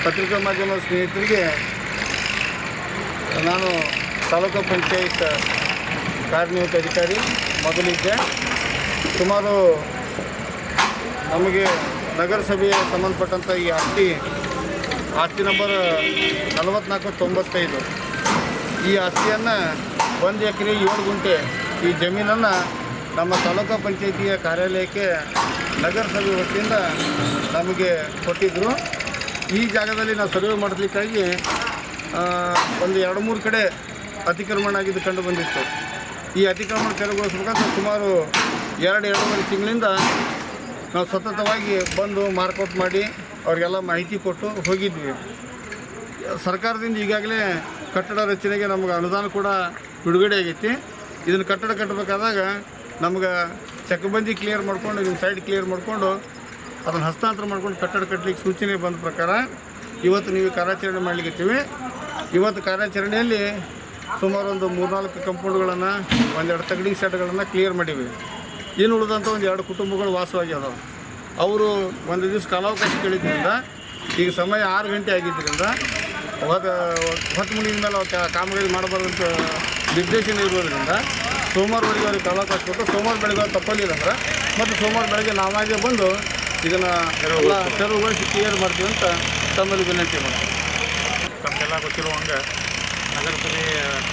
ಪತ್ರಿಕಾ ಮಾಧ್ಯಮ ಸ್ನೇಹಿತರಿಗೆ ನಾನು ತಾಲೂಕು ಪಂಚಾಯತ್ ಕಾರ್ಯನಿರ್ವಾಹಕ ಅಧಿಕಾರಿ ಮೊದಲಿದ್ದೆ. ಸುಮಾರು ನಮಗೆ ನಗರಸಭೆಗೆ ಸಂಬಂಧಪಟ್ಟಂಥ ಈ ಆಸ್ತಿ ನಂಬರ್ 4495 ಈ ಆಸ್ತಿಯನ್ನು 1 ಎಕರೆ 7 ಗುಂಟೆ ಈ ಜಮೀನನ್ನು ನಮ್ಮ ತಾಲೂಕು ಪಂಚಾಯತಿಯ ಕಾರ್ಯಾಲಯಕ್ಕೆ ನಗರಸಭೆ ವತಿಯಿಂದ ನಮಗೆ ಕೊಟ್ಟಿದ್ದರು. ಈ ಜಾಗದಲ್ಲಿ ನಾವು ಸರ್ವೆ ಮಾಡಲಿಕ್ಕಾಗಿ ಒಂದು 2-3 ಕಡೆ ಅತಿಕ್ರಮಣ ಆಗಿದ್ದು ಕಂಡು ಬಂದಿತ್ತು. ಈ ಅತಿಕ್ರಮಣ ತೆರವುಗೊಳಿಸಬೇಕಂತ ಸುಮಾರು 2-2.5 ತಿಂಗಳಿಂದ ನಾವು ಸತತವಾಗಿ ಬಂದು ಮಾರ್ಕೌಟ್ ಮಾಡಿ ಅವರಿಗೆಲ್ಲ ಮಾಹಿತಿ ಕೊಟ್ಟು ಹೋಗಿದ್ವಿ. ಸರ್ಕಾರದಿಂದ ಈಗಾಗಲೇ ಕಟ್ಟಡ ರಚನೆಗೆ ನಮಗೆ ಅನುದಾನ ಕೂಡ ಬಿಡುಗಡೆ ಆಗೈತಿ. ಇದನ್ನು ಕಟ್ಟಡ ಕಟ್ಟಬೇಕಾದಾಗ ನಮ್ಗೆ ಚಕಬಂದಿ ಕ್ಲಿಯರ್ ಮಾಡ್ಕೊಂಡು ಇದನ್ನು ಸೈಡ್ ಕ್ಲಿಯರ್ ಮಾಡಿಕೊಂಡು ಅದನ್ನು ಹಸ್ತಾಂತರ ಮಾಡ್ಕೊಂಡು ಕಟ್ಟಡ ಕಟ್ಟಲಿಕ್ಕೆ ಸೂಚನೆ ಬಂದ ಪ್ರಕಾರ ಇವತ್ತು ನೀವು ಕಾರ್ಯಾಚರಣೆ ಮಾಡಲಿಕ್ಕಿರ್ತೀವಿ. ಇವತ್ತು ಕಾರ್ಯಾಚರಣೆಯಲ್ಲಿ ಸುಮಾರು ಒಂದು 3-4 ಕಂಪೌಂಡ್ಗಳನ್ನು, 1-2 ತಗಡಿ ಸೆಟ್ಗಳನ್ನು ಕ್ಲಿಯರ್ ಮಾಡೀವಿ. ಇನ್ನು ಉಳಿದಂಥ ಒಂದು 2 ಕುಟುಂಬಗಳು ವಾಸವಾಗಿ ಅದಾವೆ. ಅವರು ಒಂದು ದಿವಸ ಕಾಲಾವಕಾಶ ಕೇಳಿದ್ರಿಂದ ಈಗ ಸಮಯ 6 ಗಂಟೆ ಆಗಿದ್ದರಿಂದ ಹೊತ್ತು ಮುಗಿದ ಮೇಲೆ ಅವ್ರು ಕಾಮಗಾರಿ ಮಾಡಬಾರ್ದಂತ ನಿರ್ದೇಶನ ಇರೋದ್ರಿಂದ ಸೋಮವಾರವರೆಗೆ ಅವ್ರಿಗೆ ಕಾಲಾವಕಾಶ ಕೊಟ್ಟು ಸೋಮವಾರ ಬೆಳಗ್ಗೆ ತಪ್ಪಲಿಲ್ಲ ಅಂದ್ರೆ ಮತ್ತು ಸೋಮವಾರ ಬೆಳಗ್ಗೆ ನಾವಾಗೇ ಬಂದು ಇದನ್ನು ಎಲ್ಲ ತೆರವುಗೊಳಿಸಿ ಕ್ಲಿಯರ್ ಮಾಡ್ತೀವಿ ಅಂತ ತಮ್ಮಲ್ಲಿ ವಿನಂತಿ ಮಾಡ್ತೀವಿ. ತಮಗೆಲ್ಲ ಗೊತ್ತಿರುವಂಗೆ ನಗರಸಭೆ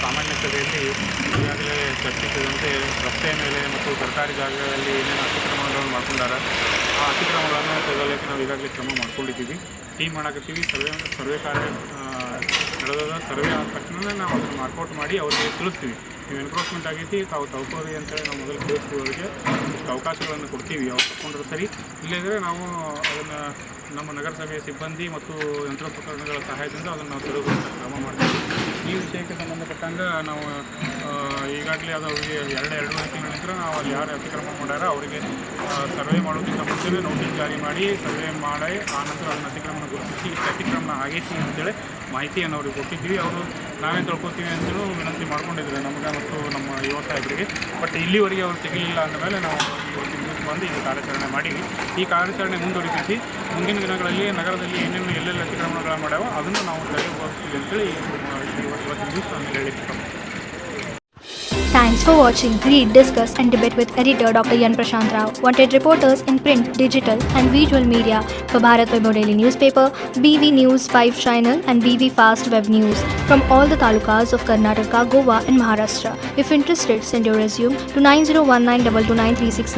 ಸಾಮಾನ್ಯ ಸಭೆಯಲ್ಲಿ ಈಗಾಗಲೇ ಚರ್ಚಿಸಿದಂತೆ ರಸ್ತೆಯ ಮೇಲೆ ಮತ್ತು ಸರ್ಕಾರಿ ಜಾಗಗಳಲ್ಲಿ ಏನೇನು ಅತಿಕ್ರಮಣಗಳನ್ನು ಮಾಡ್ಕೊಂಡಾರ ಆ ಅತಿಕ್ರಮಗಳನ್ನು ತೆಗೆಯಲಿಕ್ಕೆ ನಾವು ಈಗಾಗಲೇ ಕ್ರಮ ಮಾಡ್ಕೊಂಡಿದ್ದೀವಿ. ಟೀಮ್ ಮಾಡಕತ್ತೀವಿ. ಸರ್ವೆ ಕಾರ್ಯ ನಡೆದ ಸರ್ವೆ ಆದ ತಕ್ಷಣ ನಾವು ಅದನ್ನು ಮಾರ್ಕೌಟ್ ಮಾಡಿ ಅವರಿಗೆ ತಿಳಿಸ್ತೀವಿ. ನೀವು ಎನ್ಕ್ರೋಚ್ಮೆಂಟ್ ಆಗೈತಿ ತಾವು ತಗೊಳ್ಳಿ ಅಂತೇಳಿ ನಾವು ಮೊದಲು ತಿಳಿಸ್ತೀವಿ. ಅವರಿಗೆ ಇಷ್ಟು ಅವಕಾಶಗಳನ್ನು ಕೊಡ್ತೀವಿ. ಅವ್ರು ತಗೊಂಡ್ರೆ ಸರಿ, ಇಲ್ಲದಿದ್ದರೆ ನಾವು ಅದನ್ನು ನಮ್ಮ ನಗರಸಭೆಯ ಸಿಬ್ಬಂದಿ ಮತ್ತು ಯಂತ್ರೋಪಕರಣಗಳ ಸಹಾಯದಿಂದ ಅದನ್ನು ನಾವು ತೆರವುಗೊಳಿಸೋ ಕ್ರಮ ಮಾಡ್ತೀವಿ. ಈ ವಿಷಯಕ್ಕೆ ಸಂಬಂಧಪಟ್ಟಂಗೆ ನಾವು ಈಗಾಗಲೇ ಅದು ಅವರಿಗೆ 2-2.5 ತಿಂಗಳ ನಂತರ ನಾವು ಅಲ್ಲಿ ಯಾರು ಅತಿಕ್ರಮ ಮಾಡ್ಯಾರ ಅವರಿಗೆ ಸರ್ವೆ ಮಾಡೋದಕ್ಕಿಂತ ಮುಂಚೆ ನೋಟಿಸ್ ಜಾರಿ ಮಾಡಿ ಸರ್ವೆ ಮಾಡಿ ಆ ನಂತರ ಅದನ್ನು ಅತಿಕ್ರಮಣ ಗುರುತಿಸಿ ಇಷ್ಟು ಅತಿಕ್ರಮಣ ಆಗೈತಿ ಅಂತೇಳಿ ಮಾಹಿತಿಯನ್ನು ಅವ್ರಿಗೆ ಕೊಟ್ಟಿದ್ದೀವಿ. ಅವರು ನಾವೇ ತಿಳ್ಕೊತೀವಿ ಅಂತಲೂ ವಿನಂತಿ ಮಾಡ್ಕೊಂಡಿದ್ದಾರೆ ನಮಗೆ ಮತ್ತು ನಮ್ಮ ಯುವ ಸಾಹೇಬರಿಗೆ. ಬಟ್ ಇಲ್ಲಿವರೆಗೆ ಅವ್ರು ತೆಗಿಲಿಲ್ಲ ಅಂದಮೇಲೆ ನಾವು ಬಂದು ಈಗ ಕಾರ್ಯಾಚರಣೆ ಮಾಡೀವಿ. ಈ ಕಾರ್ಯಾಚರಣೆ ಮುಂದುವರಿಸಿ ಮುಂದಿನ ದಿನಗಳಲ್ಲಿ ನಗರದಲ್ಲಿ ಏನೇನು ಎಲ್ಲೆಲ್ಲಿ ಅತಿಕ್ರಮಣಗಳು ಮಾಡ್ಯಾವೋ ಅದನ್ನು ನಾವು ತೆಗೆದುಕೊಳ್ತೀವಿ ಅಂತೇಳಿ ಇವತ್ತಿನ ದಿವಸ ನಾನು ಹೇಳಿಕ್ಕೆ. Thanks for watching. Read, discuss and debate with editor Dr. Yan Prashant Rao. Wanted reporters in print, digital and visual media for Bharat Vaibhav Daily Newspaper, BV News 5 Channel and BV Fast Web News from all the talukas of Karnataka, Goa and Maharashtra. If interested, send your resume to 9019229369.